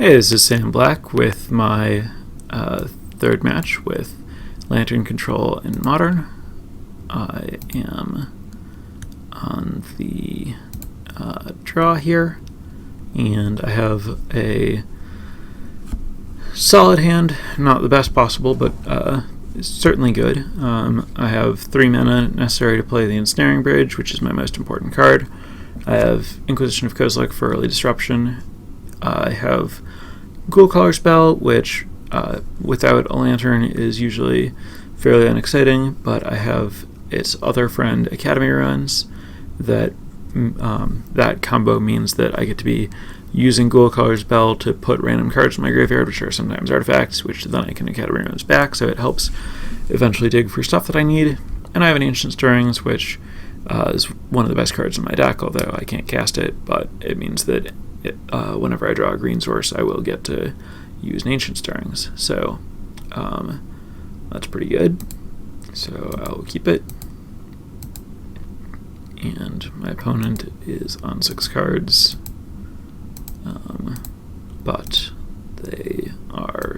Hey, this is Sam Black with my third match with Lantern Control in Modern. I am on the draw here, and I have a solid hand, not the best possible, but it's certainly good. I have 3 mana necessary to play the Ensnaring Bridge, which is my most important card. I have Inquisition of Kozilek for early disruption. I have Ghoul Caller spell, which without a lantern is usually fairly unexciting, but I have its other friend, Academy Ruins, that that combo means that I get to be using Ghoul Caller spell to put random cards in my graveyard, which are sometimes artifacts, which then I can Academy Ruins back, so it helps eventually dig for stuff that I need. And I have an Ancient Stirrings, which is one of the best cards in my deck, although I can't cast it, but it means that whenever I draw a green source, I will get to use an Ancient Stirrings. So that's pretty good. So I'll keep it. And my opponent is on 6 cards, but they are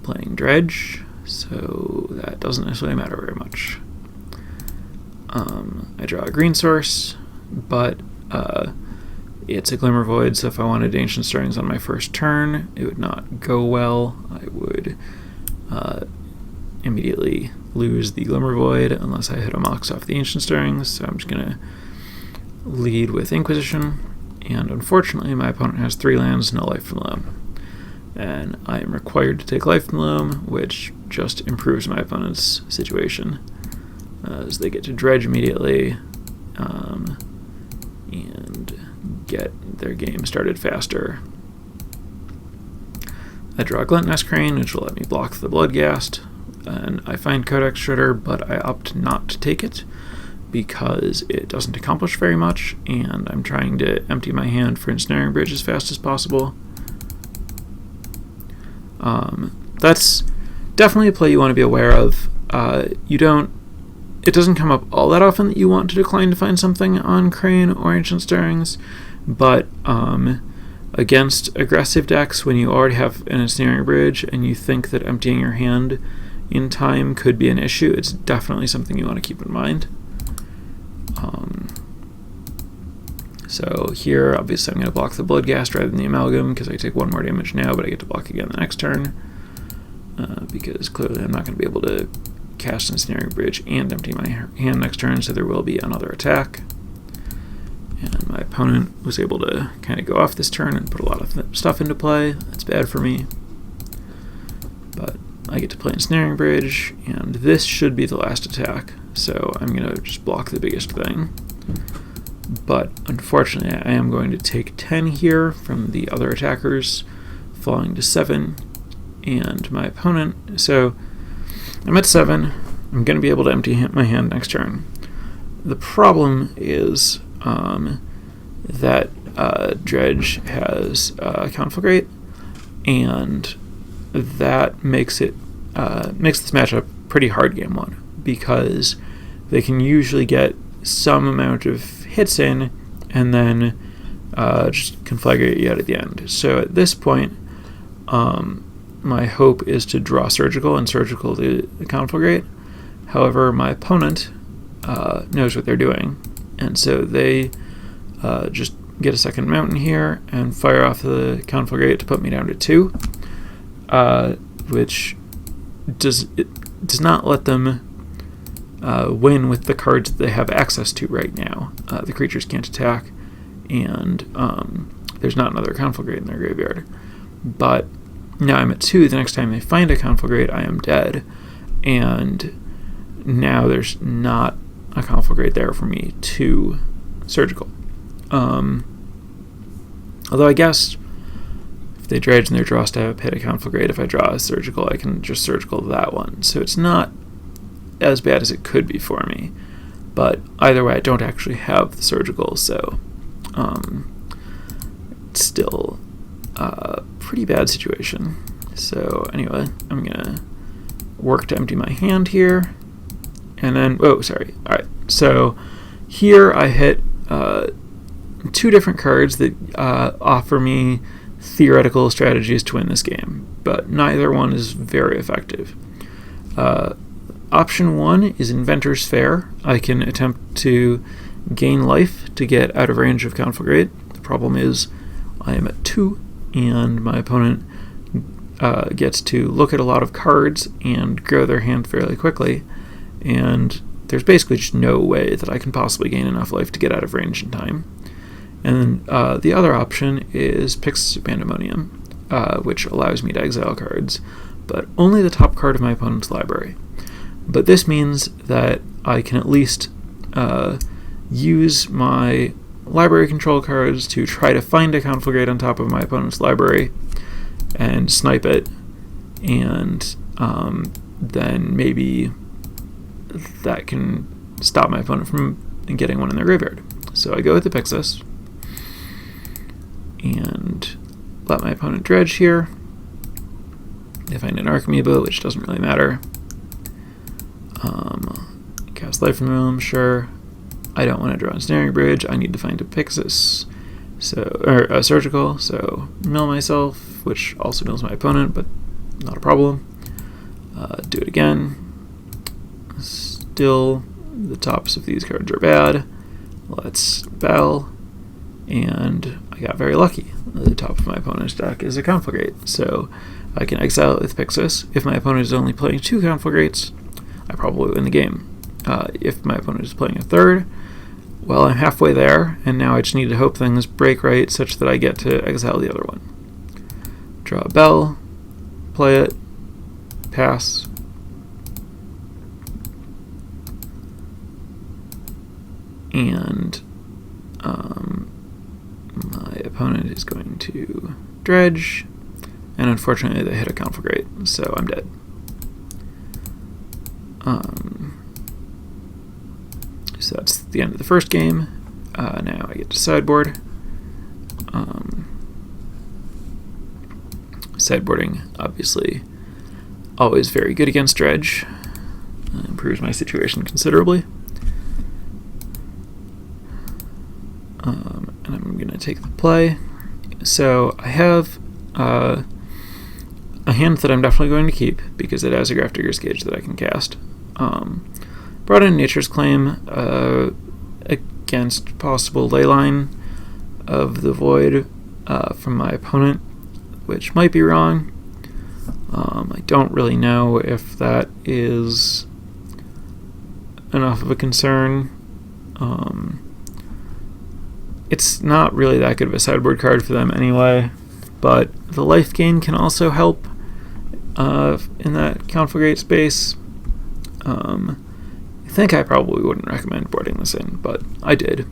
playing Dredge, so that doesn't necessarily matter very much. I draw a green source, but it's a Glimmer Void, so if I wanted Ancient Stirrings on my first turn, it would not go well. I would immediately lose the Glimmer Void unless I hit a Mox off the Ancient Stirrings, so I'm just going to lead with Inquisition, and unfortunately my opponent has 3 lands, no Life from the Loam, and I am required to take Life from the Loam, which just improves my opponent's situation, as they get to Dredge immediately, and get their game started faster. I draw Gluttonous Crane, which will let me block the Bloodghast, and I find Codex Shredder, but I opt not to take it because it doesn't accomplish very much, and I'm trying to empty my hand for Ensnaring Bridge as fast as possible. That's definitely a play you want to be aware of. It doesn't come up all that often that you want to decline to find something on Crane or Ancient Stirrings, but against aggressive decks, when you already have an Ensnaring Bridge and you think that emptying your hand in time could be an issue, it's definitely something you want to keep in mind. So here, obviously, I'm going to block the Bloodghast rather than the Amalgam because I take 1 more damage now, but I get to block again the next turn, because clearly I'm not going to be able to cast Ensnaring Bridge and empty my hand next turn, so there will be another attack. And my opponent was able to kind of go off this turn and put a lot of stuff into play. That's bad for me. But I get to play Ensnaring Bridge, and this should be the last attack, so I'm going to just block the biggest thing. But unfortunately, I am going to take 10 here from the other attackers, falling to 7, and my opponent... So I'm at 7. I'm going to be able to empty my hand next turn. The problem is that Dredge has Conflagrate, and that makes this matchup pretty hard game 1, because they can usually get some amount of hits in and then just conflagrate you out at the end. So at this point, my hope is to draw Surgical and Surgical the Conflagrate. However, my opponent knows what they're doing, and so they just get a second mountain here and fire off the Conflagrate to put me down to 2, which does not let them win with the cards that they have access to right now. The creatures can't attack, and there's not another Conflagrate in their graveyard. But now I'm at 2. The next time they find a Conflagrate, I am dead, and now there's not a Conflagrate there for me to Surgical. Although I guess if they Dredge and their draw step hit a Conflagrate, if I draw a Surgical, I can just Surgical that one. So it's not as bad as it could be for me, but either way I don't actually have the Surgical, so it's still a pretty bad situation. So anyway, I'm gonna work to empty my hand here, and then alright, so here I hit 2 different cards that offer me theoretical strategies to win this game, but neither one is very effective. Option 1 is Inventor's Fair. I can attempt to gain life to get out of range of Conflagrate. The problem is I am at 2, and my opponent gets to look at a lot of cards and grow their hand fairly quickly, and there's basically just no way that I can possibly gain enough life to get out of range in time. And then the other option is Pyxis of Pandemonium, which allows me to exile cards, but only the top card of my opponent's library. But this means that I can at least use my library control cards to try to find a Conflagrate on top of my opponent's library and snipe it, and then maybe that can stop my opponent from getting one in their graveyard. So I go with the Pyxis and let my opponent dredge here. They find an Archimedes, which doesn't really matter. Cast Life from them, sure. I don't want to draw a Ensnaring Bridge. I need to find a Pyxis, or a Surgical, so mill myself, which also mills my opponent, but not a problem. Do it again. Still, the tops of these cards are bad. Let's Bell, and I got very lucky. The top of my opponent's deck is a Conflagrate, so I can exile it with Pyxis. If my opponent is only playing 2 Conflagrates, I probably win the game. If my opponent is playing a third, well, I'm halfway there, and now I just need to hope things break right such that I get to exile the other one. Draw a Bell, play it, pass. And my opponent is going to dredge, and unfortunately they hit a Conflagrate, so I'm dead. So that's the end of the first game. Now I get to sideboard. Sideboarding, obviously, always very good against dredge. Improves my situation considerably. And I'm going to take the play. So I have a hand that I'm definitely going to keep because it has a Grafdigger's Cage that I can cast. Brought in Nature's Claim against possible Leyline of the Void from my opponent, which might be wrong. I don't really know if that is enough of a concern. It's not really that good of a sideboard card for them anyway, but the life gain can also help in that Conflagrate space. I think I probably wouldn't recommend boarding this in, but I did.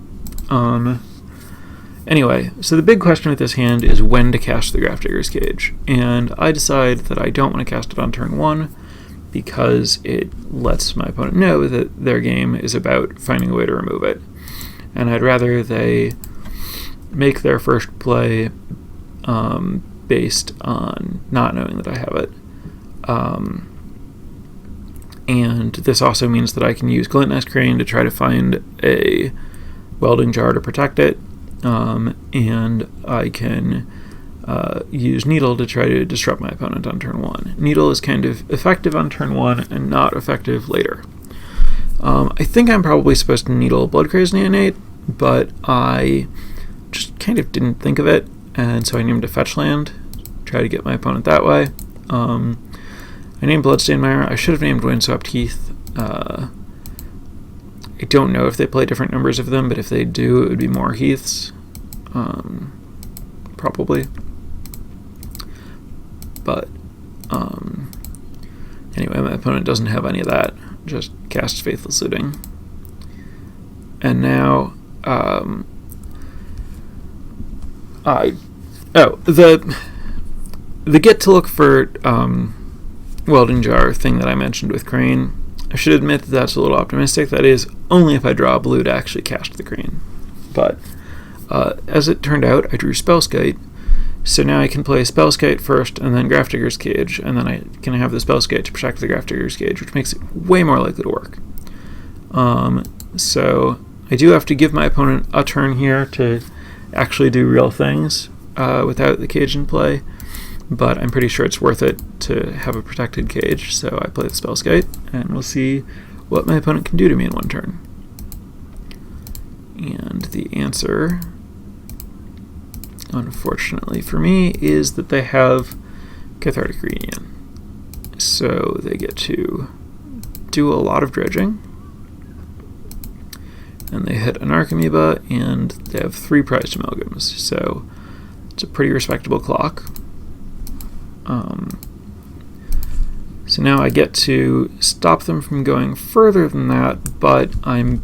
Anyway, so the big question with this hand is when to cast the Grafdigger's Cage, and I decide that I don't want to cast it on turn 1 because it lets my opponent know that their game is about finding a way to remove it, and I'd rather they make their first play based on not knowing that I have it. And this also means that I can use Glintnest Crane to try to find a Welding Jar to protect it, and I can use Needle to try to disrupt my opponent on turn 1. Needle is kind of effective on turn 1 and not effective later. I think I'm probably supposed to Needle Bloodcrazed Neonate, but I just kind of didn't think of it, and so I named a fetch land, try to get my opponent that way. I named Bloodstained Mire. I should have named Windswept Heath. I don't know if they play different numbers of them, but if they do, it would be more Heaths. Probably. But, anyway, my opponent doesn't have any of that. Just casts Faithless Looting. And now, the get to look for, Welding Jar thing that I mentioned with Crane, I should admit that that's a little optimistic. That is only if I draw a blue to actually cast the Crane. But as it turned out, I drew Spellskite, so now I can play Spellskite first and then Grafdigger's Cage, and then I can have the Spellskite to protect the Grafdigger's Cage, which makes it way more likely to work. So I do have to give my opponent a turn here to actually do real things. without the cage in play, but I'm pretty sure it's worth it to have a protected cage, so I play the Spellskite, and we'll see what my opponent can do to me in one turn. And the answer, unfortunately for me, is that they have Cathartic Reunion. So they get to do a lot of dredging, and they hit an Archamoeba, and they have 3 prized amalgams, so it's a pretty respectable clock. So now I get to stop them from going further than that, but I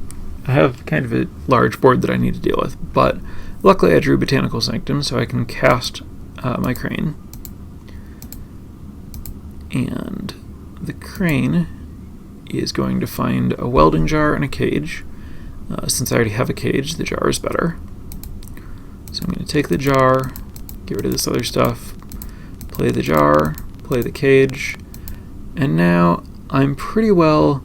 have kind of a large board that I need to deal with. But luckily I drew Botanical Sanctum, so I can cast my Crane. And the Crane is going to find a welding jar and a cage. Since I already have a cage, the jar is better. So I'm going to take the jar, get rid of this other stuff, play the jar, play the cage, and now I'm pretty well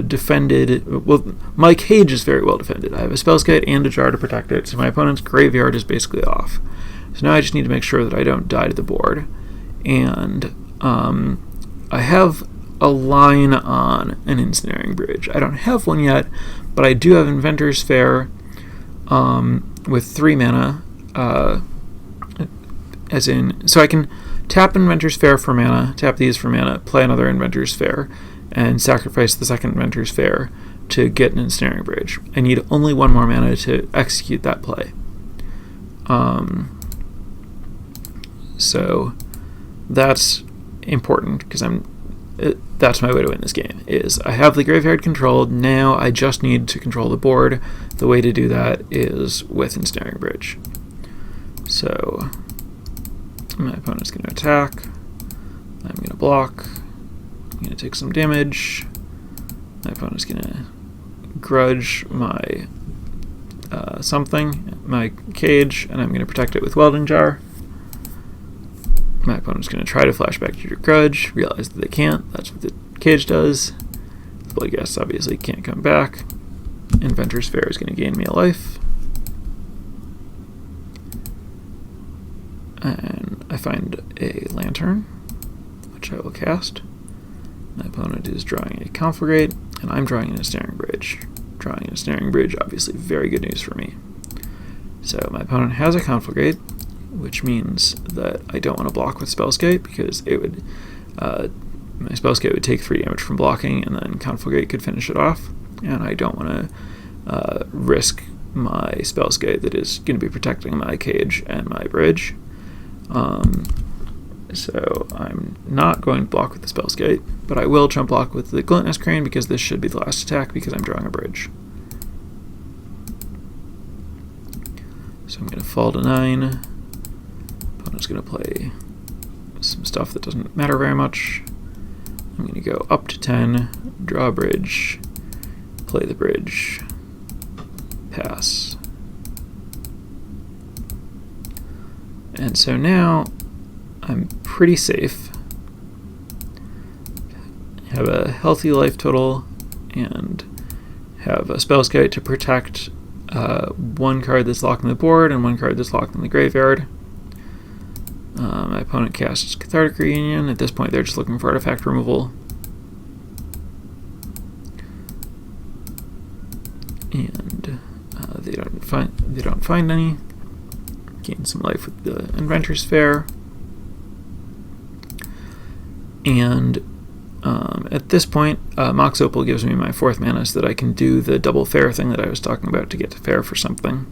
defended. Well, my cage is very well defended. I have a Spellskite and a jar to protect it, so my opponent's graveyard is basically off. So now I just need to make sure that I don't die to the board. And I have a line on an Ensnaring Bridge. I don't have one yet, but I do have Inventor's Fair with 3 mana, so I can tap Inventor's Fair for mana, tap these for mana, play another Inventor's Fair, and sacrifice the second Inventor's Fair to get an Ensnaring Bridge. I need only 1 more mana to execute that play. So that's important, because that's my way to win this game, is I have the graveyard controlled, now I just need to control the board. The way to do that is with Ensnaring Bridge. So my opponent's going to attack, I'm going to block, I'm going to take some damage, my opponent's going to grudge my my cage, and I'm going to protect it with Welding Jar. My opponent's going to try to flash back to your grudge, realize that they can't, that's what the cage does. The Bloodghast obviously can't come back. Inventor's Fair is going to gain me a life. And I find a Lantern, which I will cast. My opponent is drawing a Conflagrate, and I'm drawing an Ensnaring Bridge. Drawing an Ensnaring Bridge, obviously very good news for me. So my opponent has a Conflagrate, which means that I don't want to block with Spellskite, because it would my Spellskite would take 3 damage from blocking, and then Conflagrate could finish it off, and I don't want to risk my Spellskite that is going to be protecting my cage and my bridge. So I'm not going to block with the Spellskite, but I will trump block with the Gluttonous Crane, because this should be the last attack, because I'm drawing a bridge. So I'm going to fall to 9. Opponent's going to play some stuff that doesn't matter very much. I'm going to go up to 10, draw a bridge, play the bridge, pass. And so now I'm pretty safe. Have a healthy life total and have a Spellskite to protect 1 card that's locked on the board and 1 card that's locked in the graveyard. My opponent casts Cathartic Reunion. At this point, they're just looking for artifact removal. And they don't find any. Gain some life with the Inventor's Fair. And at this point, Mox Opal gives me my 4th mana so that I can do the double fair thing that I was talking about to get to fair for something.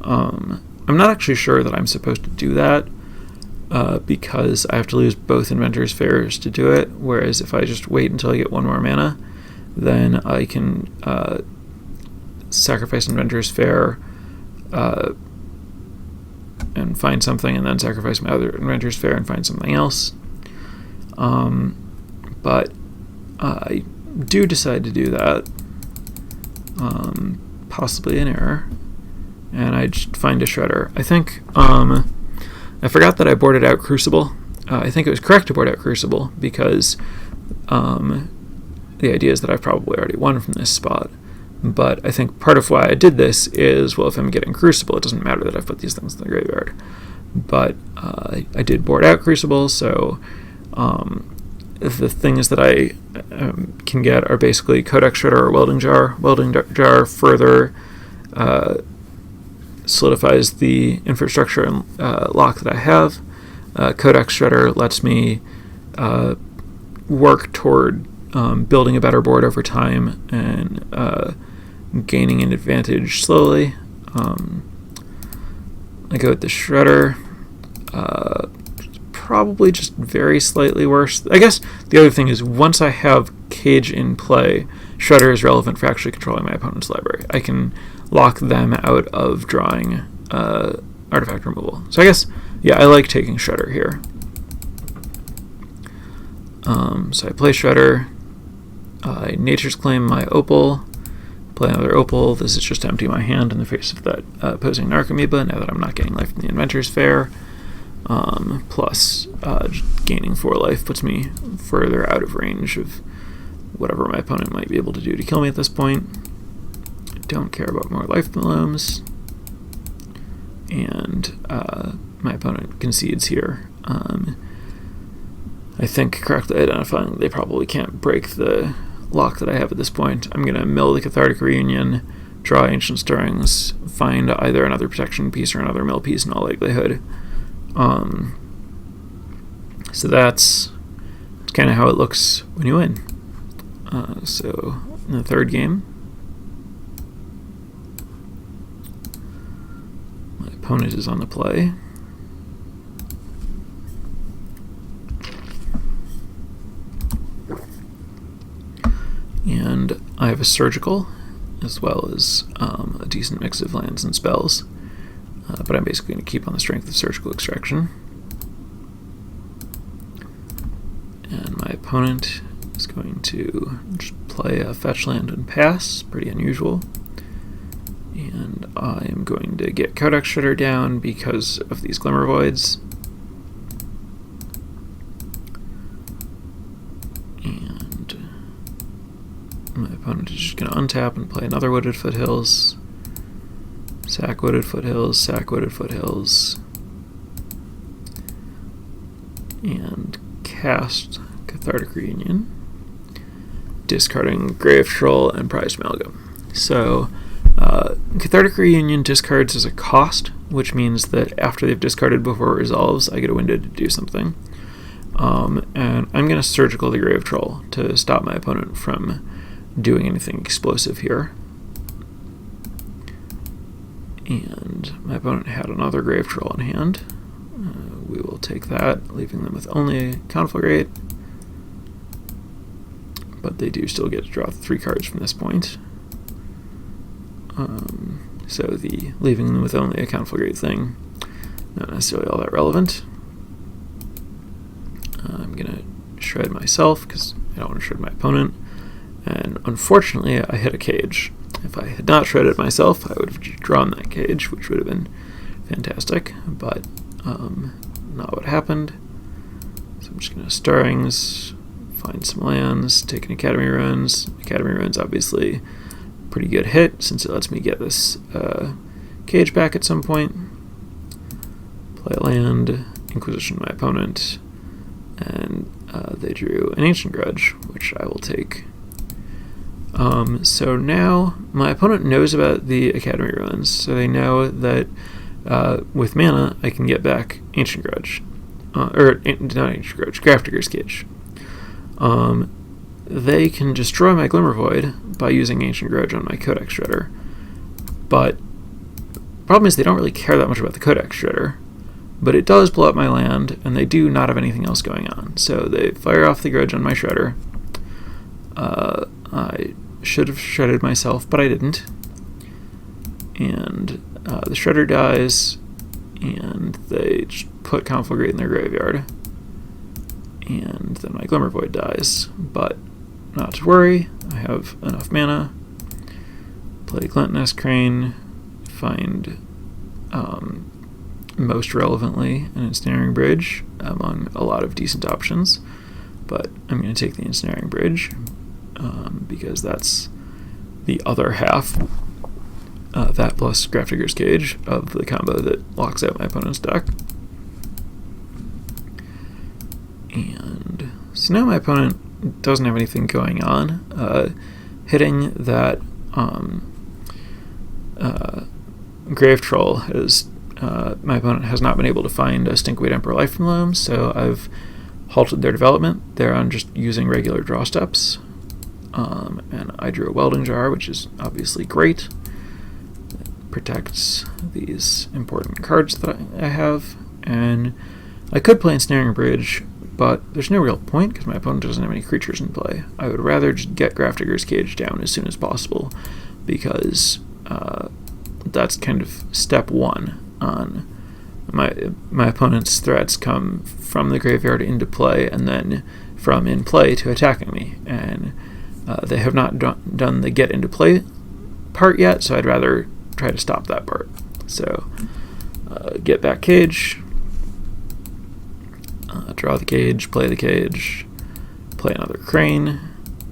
I'm not actually sure that I'm supposed to do that, because I have to lose both Inventor's Fairs to do it, whereas if I just wait until I get 1 more mana, then I can sacrifice Inventor's Fair and find something, and then sacrifice my other Inventor's Fair and find something else. But I do decide to do that, possibly an error, and I just find a Shredder. I think I forgot that I boarded out Crucible. I think it was correct to board out Crucible, because the idea is that I've probably already won from this spot. But I think part of why I did this is, well, if I'm getting Crucible, it doesn't matter that I've put these things in the graveyard. But I did board out Crucible, so the things that I can get are basically Codex Shredder or Welding Jar. Welding Jar further solidifies the infrastructure and lock that I have. Codex Shredder lets me work toward building a better board over time and gaining an advantage slowly. I go with the Shredder. Probably just very slightly worse. I guess the other thing is, once I have Cage in play, Shredder is relevant for actually controlling my opponent's library. I can lock them out of drawing artifact removal. So I guess, yeah, I like taking Shredder here. So I play Shredder. I Nature's Claim my Opal. Play another Opal. This is just to empty my hand in the face of that opposing Narcomoeba, now that I'm not getting life from the Inventor's Fair. Plus, gaining 4 life puts me further out of range of whatever my opponent might be able to do to kill me at this point. I don't care about more life Malooms. And my opponent concedes here. I think correctly identifying they probably can't break the lock that I have at this point. I'm going to mill the Cathartic Reunion, draw Ancient Stirrings, find either another protection piece or another mill piece in all likelihood. So that's kind of how it looks when you win. So in the third game, my opponent is on the play. And I have a Surgical, as well as a decent mix of lands and spells. But I'm basically going to keep on the strength of Surgical Extraction. And my opponent is going to just play a fetch land and pass, pretty unusual. And I am going to get Codex Shredder down because of these Glimmer Voids. And my opponent is just going to untap and play another Wooded Foothills. Sack Wooded Foothills, Sack Wooded Foothills, and cast Cathartic Reunion, discarding Grave Troll and Prized Amalgam. So, Cathartic Reunion discards as a cost, which means that after they've discarded before it resolves, I get a window to do something. And I'm going to Surgical the Grave Troll to stop my opponent from doing anything explosive here. And my opponent had another Grave Troll in hand. We will take that, leaving them with only a Conflagrate. But they do still get to draw 3 cards from this point. So the leaving them with only a Conflagrate thing, not necessarily all that relevant. I'm going to shred myself, because I don't want to shred my opponent. And unfortunately, I hit a Cage. If I had not shredded myself, I would have drawn that Cage, which would have been fantastic, but not what happened. So I'm just going to Stirrings, find some lands, take an Academy Ruins. Academy Ruins, obviously, pretty good hit, since it lets me get this Cage back at some point. Play a land, Inquisition my opponent, and they drew an Ancient Grudge, which I will take. So now my opponent knows about the Academy Ruins, so they know that with mana I can get back Ancient Grudge, or not Ancient Grudge, Grafdigger's Cage. They can destroy my Glimmer Void by using Ancient Grudge on my Codex Shredder, but the problem is they don't really care that much about the Codex Shredder, but it does blow up my land, and they do not have anything else going on, so they fire off the Grudge on my Shredder. I should have shredded myself, but I didn't. And the Shredder dies, and they put Conflagrate in their graveyard. And then my Glimmer Void dies, but not to worry, I have enough mana. Play Glentinous Crane, find most relevantly an Ensnaring Bridge among a lot of decent options, but I'm going to take the Ensnaring Bridge because that's the other half, that plus Grafdigger's Cage, of the combo that locks out my opponent's deck. And so now my opponent doesn't have anything going on. Hitting that Grave Troll has my opponent has not been able to find a Stinkweed Emperor Life from Loam, so I've halted their development. They're on just using regular draw steps. And I drew a Welding Jar, which is obviously great. It protects these important cards that I have. And I could play Ensnaring Bridge, but there's no real point because my opponent doesn't have any creatures in play. I would rather just get Grafdigger's Cage down as soon as possible, because that's kind of step one on my opponent's threats come from the graveyard into play, and then from in play to attacking me. And they have not done the get into play part yet, so I'd rather try to stop that part. So get back Cage, draw the Cage, play another Crane,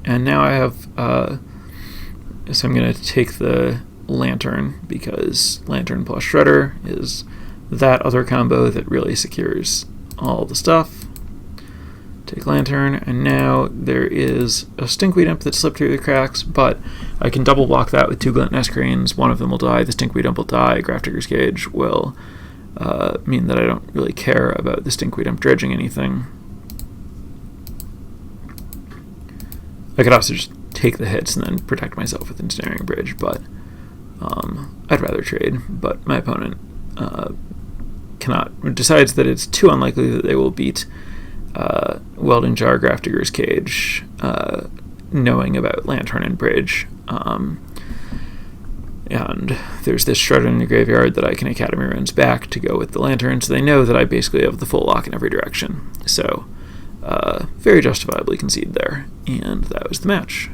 and now I have so I'm going to take the Lantern, because Lantern plus Shredder is that other combo that really secures all the stuff. Take Lantern, and now there is a Stinkweed Imp that slipped through the cracks, but I can double block that with 2 Glint Nest Cranes. One of them will die, the Stinkweed Imp will die, Grafdigger's Cage will mean that I don't really care about the Stinkweed Imp dredging anything. I could also just take the hits and then protect myself with Ensnaring Bridge, but I'd rather trade. But my opponent decides that it's too unlikely that they will beat Welding Jar, Grafdigger's Cage, knowing about Lantern and Bridge. And there's this Shredder in the graveyard that I can Academy Runes back to go with the Lantern, so they know that I basically have the full lock in every direction. So very justifiably concede there, and that was the match.